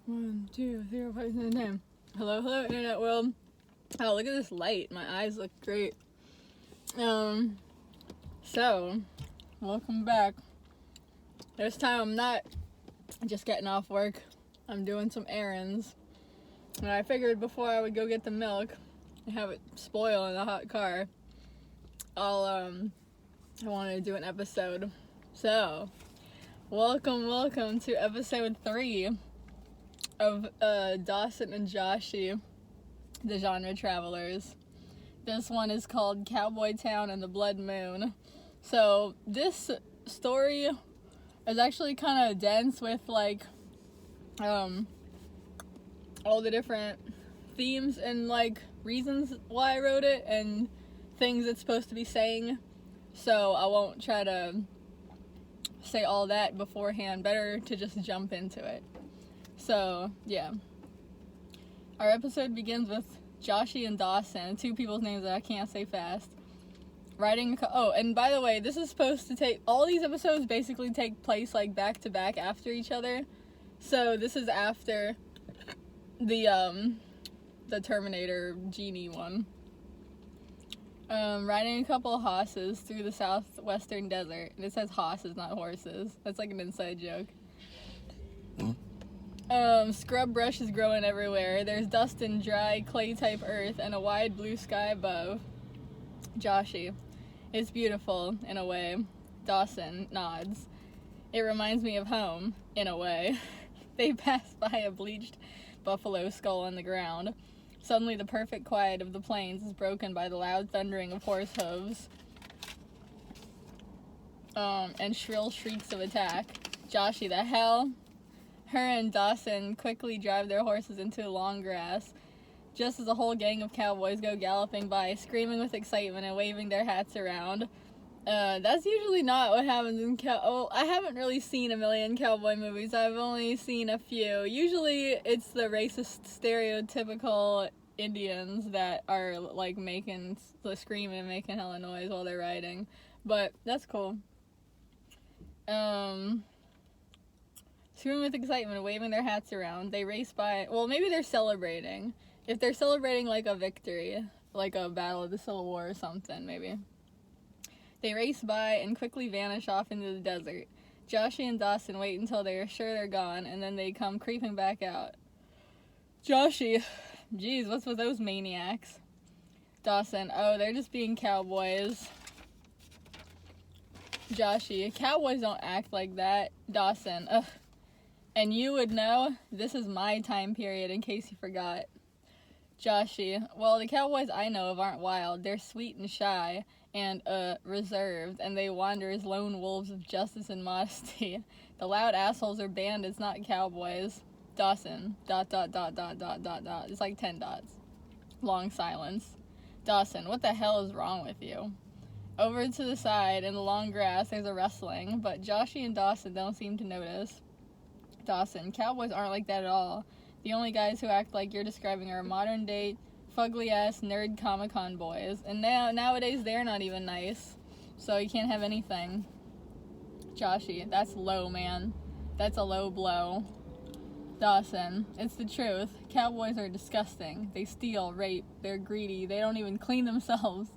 1, 2, 3, 4, 5, 6, 7, 10. Hello, hello, internet world. Oh, look at this light. My eyes look great. So, welcome back. This time I'm not just getting off work. I'm doing some errands. And I figured before I would go get the milk and have it spoil in the hot car, I wanted to do an episode. So, welcome to episode 3 of Dawson and Joshie, the genre travelers. This one is called Cowboy Town and the Blood Moon. So this story is actually kind of dense with like all the different themes and like reasons why I wrote it and things it's supposed to be saying. So I won't try to say all that beforehand. Better to just jump into it. So, yeah. Our episode begins with Joshie and Dawson, two people's names that I can't say fast, riding and by the way, this is supposed to take, all these episodes basically take place, like, back-to-back after each other. So, this is after the Terminator Genie one. Riding a couple of horses through the southwestern desert. And it says horses, not horses. That's like an inside joke. Scrub brush is growing everywhere. There's dust and dry clay-type earth and a wide blue sky above. Joshie. It's beautiful, in a way. Dawson nods. It reminds me of home, in a way. They pass by a bleached buffalo skull on the ground. Suddenly the perfect quiet of the plains is broken by the loud thundering of horse hooves. And shrill shrieks of attack. Joshie, the hell? Her and Dawson quickly drive their horses into long grass, just as a whole gang of cowboys go galloping by, screaming with excitement and waving their hats around. That's usually not what happens in I haven't really seen a million cowboy movies. I've only seen a few. Usually it's the racist, stereotypical Indians that are, like, screaming and making hella noise while they're riding. But that's cool. Screaming with excitement and waving their hats around, they race by. Well, maybe they're celebrating. If they're celebrating, like, a victory, like a battle of the Civil War or something, maybe. They race by and quickly vanish off into the desert. Joshie and Dawson wait until they are sure they're gone, and then they come creeping back out. Joshie, geez, what's with those maniacs? Dawson, oh, they're just being cowboys. Joshie, cowboys don't act like that. Dawson, ugh. And you would know, this is my time period, in case you forgot. Joshie, well, the cowboys I know of aren't wild. They're sweet and shy and, reserved, and they wander as lone wolves of justice and modesty. The loud assholes are bandits, not cowboys. Dawson, ... It's like 10 dots. Long silence. Dawson, what the hell is wrong with you? Over to the side, in the long grass, there's a rustling, but Joshie and Dawson don't seem to notice. Dawson, cowboys aren't like that at all. The only guys who act like you're describing are modern-day, fugly-ass nerd Comic-Con boys. And nowadays, they're not even nice. So you can't have anything. Joshie, that's low, man. That's a low blow. Dawson, it's the truth. Cowboys are disgusting. They steal, rape, they're greedy, they don't even clean themselves.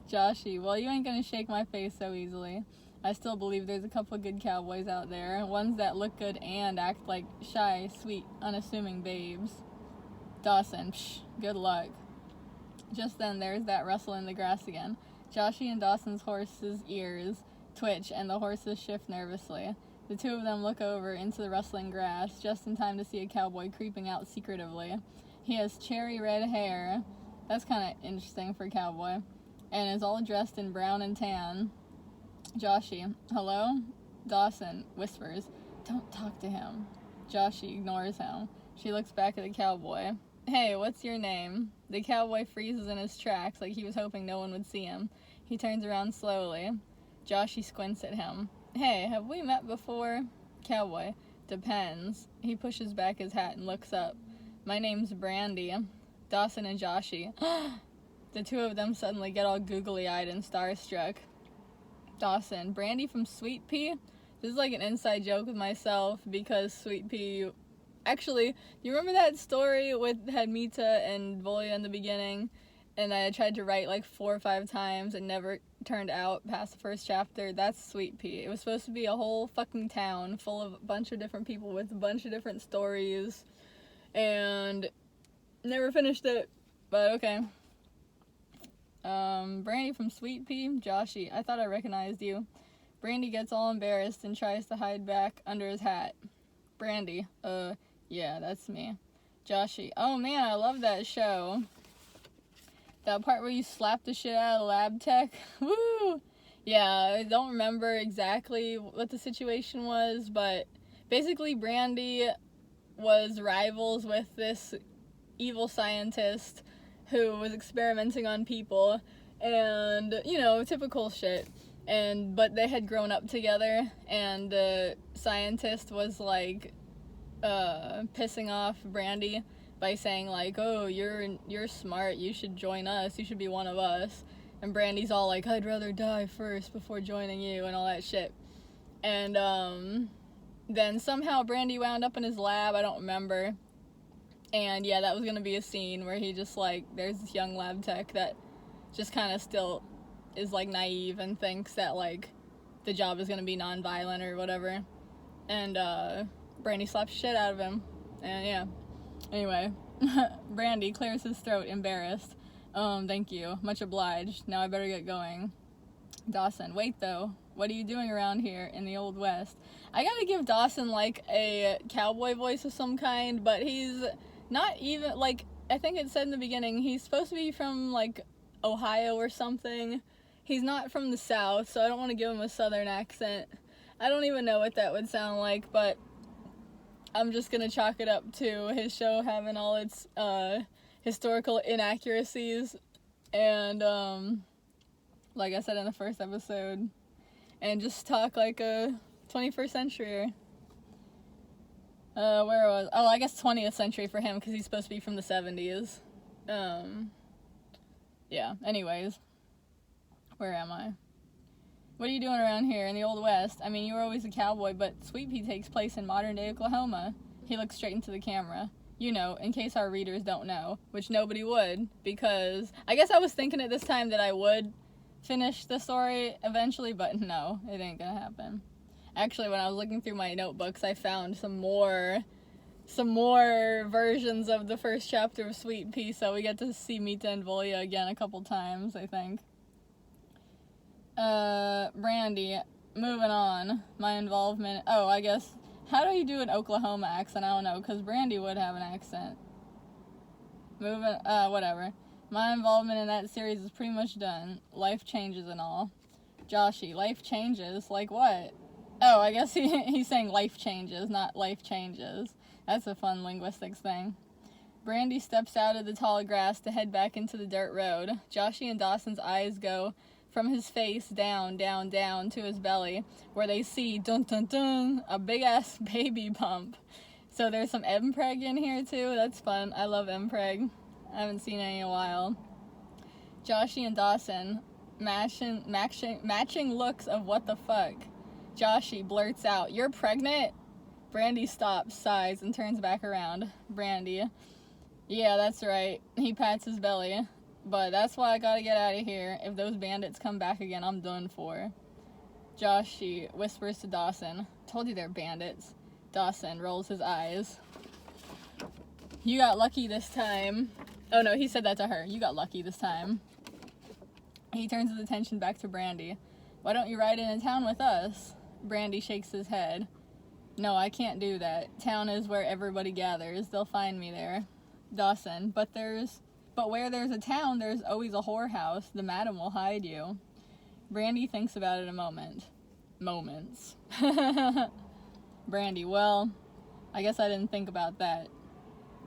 Joshie, well, you ain't gonna shake my face so easily. I still believe there's a couple good cowboys out there, ones that look good and act like shy, sweet, unassuming babes. Dawson, psh, good luck. Just then, there's that rustle in the grass again. Joshie and Dawson's horse's ears twitch, and the horses shift nervously. The two of them look over into the rustling grass, just in time to see a cowboy creeping out secretively. He has cherry red hair. That's kind of interesting for a cowboy. And is all dressed in brown and tan. Joshie, hello? Dawson whispers, don't talk to him. Joshie ignores him. She looks back at the cowboy. Hey, what's your name? The cowboy freezes in his tracks like he was hoping no one would see him. He turns around slowly. Joshie squints at him. Hey, have we met before? Cowboy, depends. He pushes back his hat and looks up. My name's Brandy. Dawson and Joshie. The two of them suddenly get all googly-eyed and starstruck. Dawson, Brandy from Sweet Pea? This is like an inside joke with myself because Sweet Pea Actually, do you remember that story with had Mita and Volya in the beginning? And I tried to write like 4 or 5 times and never turned out past the first chapter. That's Sweet Pea. It was supposed to be a whole fucking town full of a bunch of different people with a bunch of different stories. And never finished it. But okay. Brandy from Sweet Pea. Joshie, I thought I recognized you. Brandy gets all embarrassed and tries to hide back under his hat. Brandy, yeah, that's me. Joshie, oh man, I love that show. That part where you slap the shit out of lab tech. Woo! Yeah, I don't remember exactly what the situation was, but basically Brandy was rivals with this evil scientist who was experimenting on people, and, you know, typical shit. But they had grown up together, and the scientist was, like, pissing off Brandy by saying, like, oh, you're smart, you should join us, you should be one of us. And Brandy's all like, I'd rather die first before joining you, and all that shit. And, then somehow Brandy wound up in his lab, I don't remember. And, yeah, that was gonna be a scene where he just, like, there's this young lab tech that just kind of still is, like, naive and thinks that, like, the job is gonna be non-violent or whatever. And, Brandy slaps shit out of him. And, yeah. Anyway, Brandy clears his throat, embarrassed. Thank you. Much obliged. Now I better get going. Dawson, wait though. What are you doing around here in the Old West? I gotta give Dawson, like, a cowboy voice of some kind, but he's not even, like, I think it said in the beginning, he's supposed to be from, like, Ohio or something. He's not from the South, so I don't want to give him a Southern accent. I don't even know what that would sound like, but I'm just gonna chalk it up to his show having all its historical inaccuracies and like I said in the first episode, and just talk like a 21st century. Where was? Oh, I guess 20th century for him because he's supposed to be from the 70s. Yeah. Anyways, where am I? What are you doing around here in the Old West? I mean, you were always a cowboy, but Sweet Pea takes place in modern-day Oklahoma. He looks straight into the camera. You know, in case our readers don't know, which nobody would, because I guess I was thinking at this time that I would finish the story eventually, but no, it ain't gonna happen. Actually, when I was looking through my notebooks, I found some more versions of the first chapter of Sweet Pea, so we get to see Mita and Volya again a couple times, I think. Brandy, moving on. My involvement. Oh, I guess. How do you do an Oklahoma accent? I don't know, because Brandy would have an accent. Whatever. My involvement in that series is pretty much done. Life changes and all. Joshie, life changes? Like what? Oh, I guess he's saying life changes, not life changes. That's a fun linguistics thing. Brandy steps out of the tall grass to head back into the dirt road. Joshie and Dawson's eyes go from his face down, down, down to his belly, where they see, dun dun dun, a big-ass baby bump. So there's some Mpreg in here, too. That's fun. I love Mpreg. I haven't seen any in a while. Joshie and Dawson, matching looks of what the fuck. Joshie blurts out, "You're pregnant?" Brandy stops, sighs, and turns back around. Brandy, "Yeah, that's right." He pats his belly. "But that's why I gotta get out of here. If those bandits come back again, I'm done for." Joshie whispers to Dawson, "Told you they're bandits." Dawson rolls his eyes. "You got lucky this time." Oh no, he said that to her. "You got lucky this time." He turns his attention back to Brandy. "Why don't you ride into town with us?" Brandy shakes his head. "No, I can't do that. Town is where everybody gathers. They'll find me there." Dawson, But where there's a town, there's always a whorehouse. The madam will hide you." Brandy thinks about it a moment. Moments. Brandy, "Well, I guess I didn't think about that."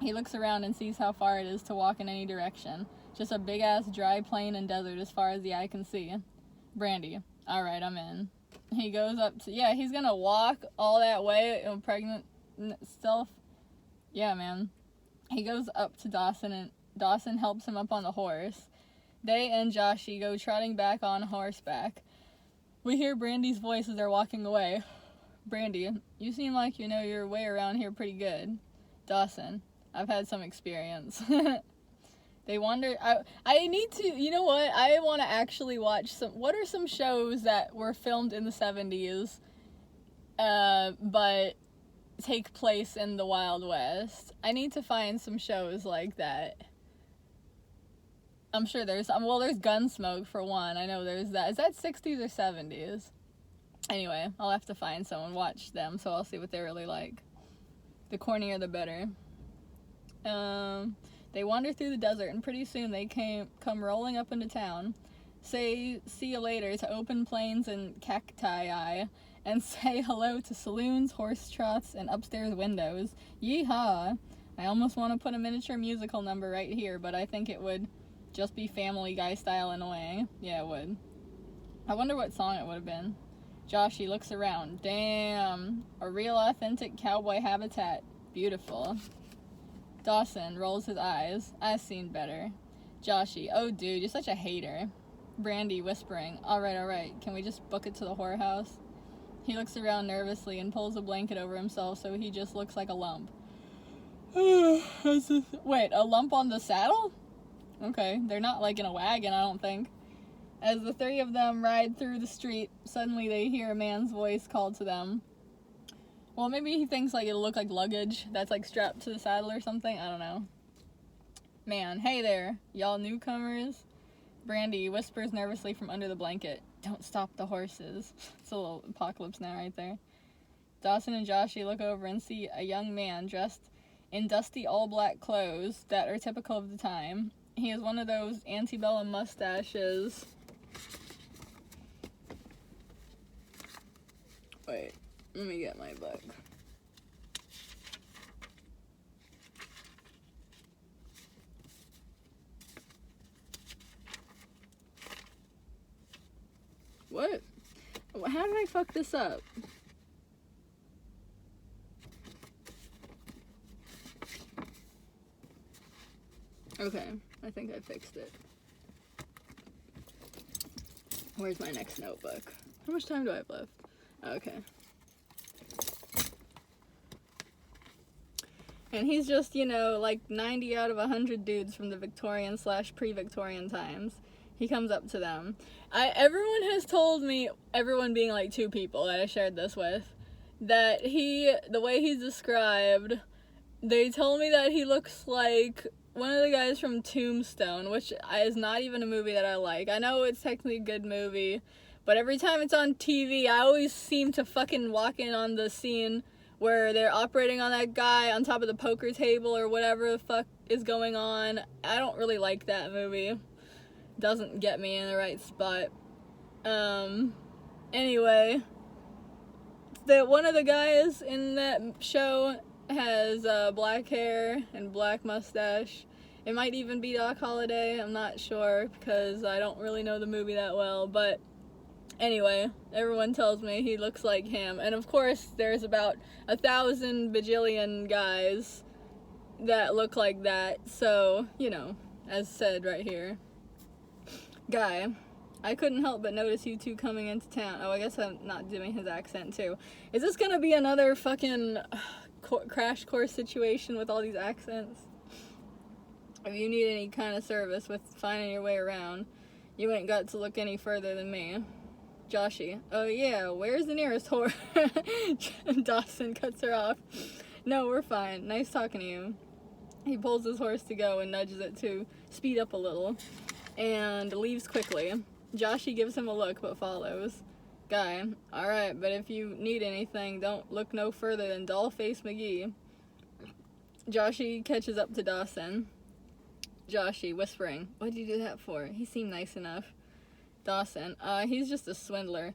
He looks around and sees how far it is to walk in any direction. Just a big-ass dry plain and desert as far as the eye can see. Brandy, "Alright, I'm in." He goes up to... Yeah, he's gonna walk all that way, pregnant self. Yeah, man. He goes up to Dawson, and Dawson helps him up on the horse. They and Joshie go trotting back on horseback. We hear Brandy's voice as they're walking away. Brandy, "You seem like you know your way around here pretty good." Dawson, I've had some experience. They wonder, I need to, you know what, I want to actually watch what are some shows that were filmed in the 70s, but take place in the Wild West? I need to find some shows like that. I'm sure there's Gunsmoke for one. I know there's that. Is that 60s or 70s? Anyway, I'll have to find some and watch them, so I'll see what they're really like. The cornier the better. They wander through the desert, and pretty soon they come rolling up into town. Say see you later to open plains and cacti, and say hello to saloons, horse trots, and upstairs windows. Yeehaw! I almost want to put a miniature musical number right here, but I think it would just be Family Guy style annoying. Yeah, it would. I wonder what song it would have been. Joshie looks around. Damn, a real authentic cowboy habitat. Beautiful. Dawson rolls his eyes. I've seen better. Joshie, oh dude, you're such a hater. Brandy whispering, alright, can we just book it to the whorehouse? He looks around nervously and pulls a blanket over himself so he just looks like a lump. Wait, a lump on the saddle? Okay, they're not like in a wagon, I don't think. As the three of them ride through the street, suddenly they hear a man's voice call to them. Well, maybe he thinks like it'll look like luggage that's like strapped to the saddle or something. I don't know. Man, hey there, y'all newcomers. Brandy whispers nervously from under the blanket. Don't stop the horses. It's a little Apocalypse Now right there. Dawson and Joshie look over and see a young man dressed in dusty all-black clothes that are typical of the time. He has one of those antebellum mustaches. Wait. Let me get my book. What? How did I fuck this up? Okay, I think I fixed it. Where's my next notebook? How much time do I have left? Okay. And he's just, you know, like 90 out of 100 dudes from the Victorian / pre-Victorian times. He comes up to them. Everyone has told me, everyone being like two people that I shared this with, that the way he's described, they told me that he looks like one of the guys from Tombstone, which is not even a movie that I like. I know it's technically a good movie, but every time it's on TV, I always seem to fucking walk in on the scene where they're operating on that guy on top of the poker table or whatever the fuck is going on. I don't really like that movie. Doesn't get me in the right spot. Anyway, one of the guys in that show has black hair and black mustache. It might even be Doc Holliday, I'm not sure, because I don't really know the movie that well, but anyway, everyone tells me he looks like him. And of course, there's about 1,000 bajillion guys that look like that. So, you know, as said right here. Guy, I couldn't help but notice you two coming into town. Oh, I guess I'm not doing his accent too. Is this gonna be another fucking crash course situation with all these accents? If you need any kind of service with finding your way around, you ain't got to look any further than me. Joshie, oh yeah, where's the nearest whore? Dawson cuts her off. No, we're fine. Nice talking to you. He pulls his horse to go and nudges it to speed up a little, and leaves quickly. Joshie gives him a look, but follows. Guy, alright, but if you need anything, don't look no further than Dollface McGee. Joshie catches up to Dawson. Joshie, whispering, what'd you do that for? He seemed nice enough. Dawson, he's just a swindler.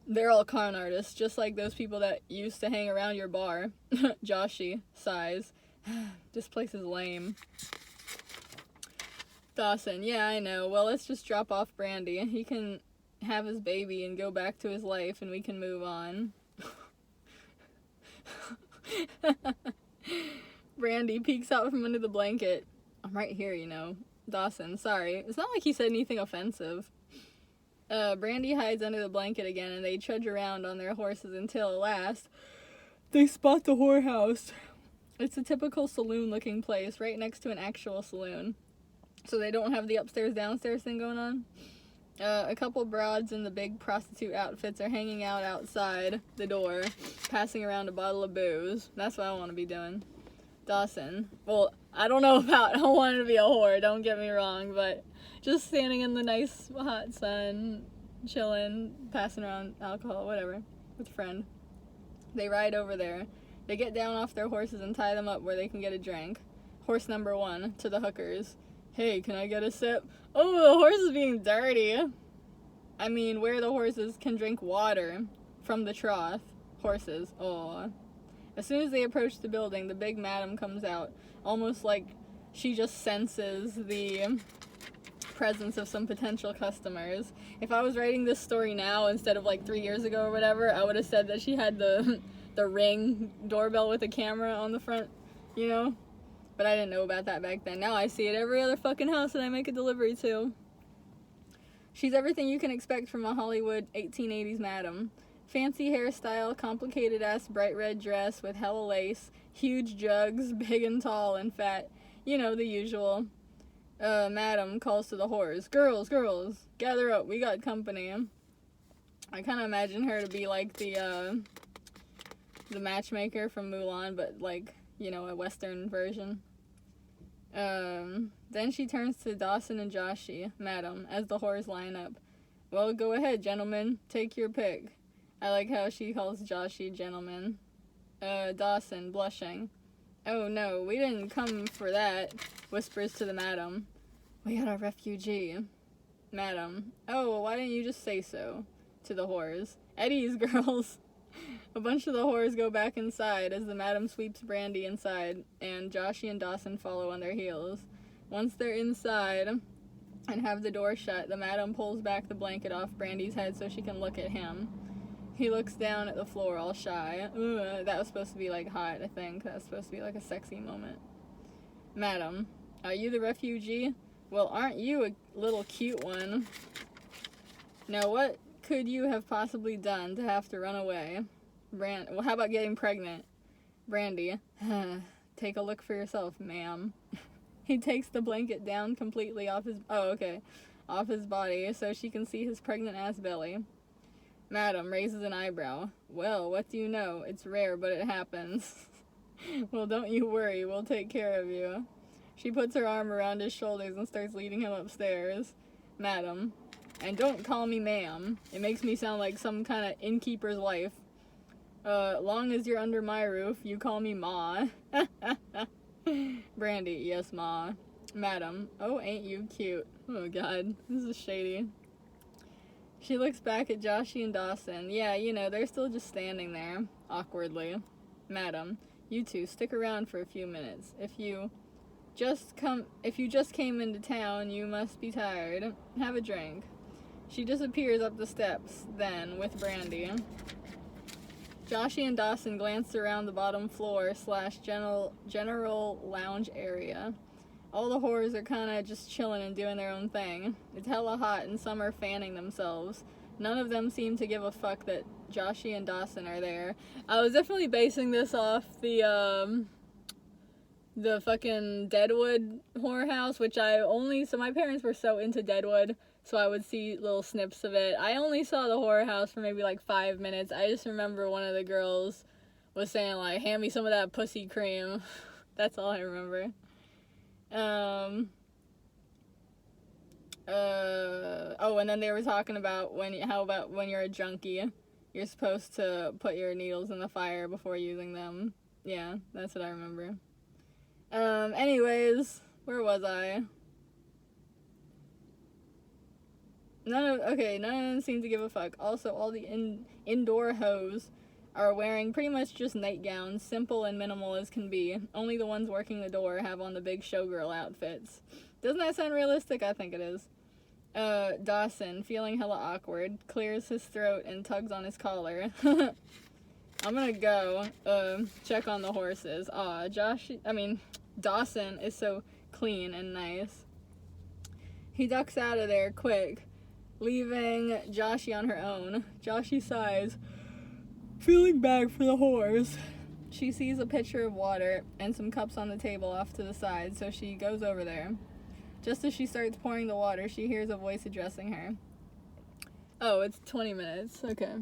They're all con artists, just like those people that used to hang around your bar. Joshie sighs. This place is lame. Dawson, yeah, I know. Well, let's just drop off Brandy. He can have his baby and go back to his life, and we can move on. Brandy peeks out from under the blanket. I'm right here, you know. Dawson, sorry. It's not like he said anything offensive. Brandy hides under the blanket again, and they trudge around on their horses until, at last, they spot the whorehouse. It's a typical saloon-looking place right next to an actual saloon. So they don't have the upstairs-downstairs thing going on. A couple broads in the big prostitute outfits are hanging out outside the door, passing around a bottle of booze. That's what I want to be doing. Dawson. Well, I don't know about I want to be a whore, don't get me wrong, but just standing in the nice hot sun, chilling, passing around alcohol, whatever, with a friend. They ride over there. They get down off their horses and tie them up where they can get a drink. Horse number 1 to the hookers. Hey, can I get a sip? Oh, the horse is being dirty. I mean, where the horses can drink water from the trough. Horses. Aw. As soon as they approach the building, the big madam comes out, almost like she just senses the presence of some potential customers. If I was writing this story now instead of like 3 years ago or whatever, I would have said that she had the Ring doorbell with a camera on the front, you know? But I didn't know about that back then. Now I see it every other fucking house that I make a delivery to. She's everything you can expect from a Hollywood 1880s madam. Fancy hairstyle, complicated ass bright red dress with hella lace, huge jugs, big and tall and fat. You know, the usual. Madam calls to the whores. Girls, gather up, we got company. I kind of imagine her to be like the matchmaker from Mulan, but like, you know, a Western version. Then she turns to Dawson and Joshie, madam, as the whores line up. Well, go ahead, gentlemen. Take your pick. I like how she calls Joshie gentleman. Dawson, blushing. Oh no, we didn't come for that, whispers to the madam. We got a refugee. Madam. Oh, well, why didn't you just say so? To the whores. Eddie's girls. A bunch of the whores go back inside as the madam sweeps Brandy inside, and Joshie and Dawson follow on their heels. Once they're inside and have the door shut, the madam pulls back the blanket off Brandy's head so she can look at him. He looks down at the floor all shy. That was supposed to be like hot, I think. That was supposed to be like a sexy moment. Madam, are you the refugee? Well, aren't you a little cute one? Now, what could you have possibly done to have to run away? Well, how about getting pregnant? Brandy, take a look for yourself, ma'am. He takes the blanket down completely off his body so she can see his pregnant ass belly. Madam raises an eyebrow. Well, what do you know? It's rare, but it happens. Well, don't you worry, we'll take care of you. She puts her arm around his shoulders and starts leading him upstairs. Madam, and don't call me ma'am. It makes me sound like some kind of innkeeper's wife. Long as you're under my roof, you call me Ma. Brandy, yes, Ma. Madam, oh, ain't you cute. Oh, God, this is shady. She looks back at Joshie and Dawson. Yeah, you know, they're still just standing there, awkwardly. Madam, you two, stick around for a few minutes. If you just came into town, you must be tired. Have a drink. She disappears up the steps, then, with Brandy. Joshie and Dawson glanced around the bottom floor / general lounge area. All the whores are kind of just chilling and doing their own thing. It's hella hot and some are fanning themselves. None of them seem to give a fuck that Joshie and Dawson are there. I was definitely basing this off the fucking Deadwood whorehouse, so my parents were so into Deadwood, so I would see little snips of it. I only saw the whorehouse for maybe like 5 minutes. I just remember one of the girls was saying like, hand me some of that pussy cream. That's all I remember. And then they were talking about when you're a junkie, you're supposed to put your needles in the fire before using them. Yeah, that's what I remember. Anyways, where was I? None of them seem to give a fuck. Also, all the indoor hoes are wearing pretty much just nightgowns, simple and minimal as can be. Only the ones working the door have on the big showgirl outfits. Doesn't that sound realistic? I think it is. Dawson, feeling hella awkward, clears his throat and tugs on his collar. I'm gonna go, check on the horses. Dawson is so clean and nice. He ducks out of there quick, leaving Joshie on her own. Joshie sighs, feeling bad for the whores. She sees a pitcher of water and some cups on the table off to the side, so she goes over there. Just as she starts pouring the water, she hears a voice addressing her. Oh, it's 20 minutes. Okay.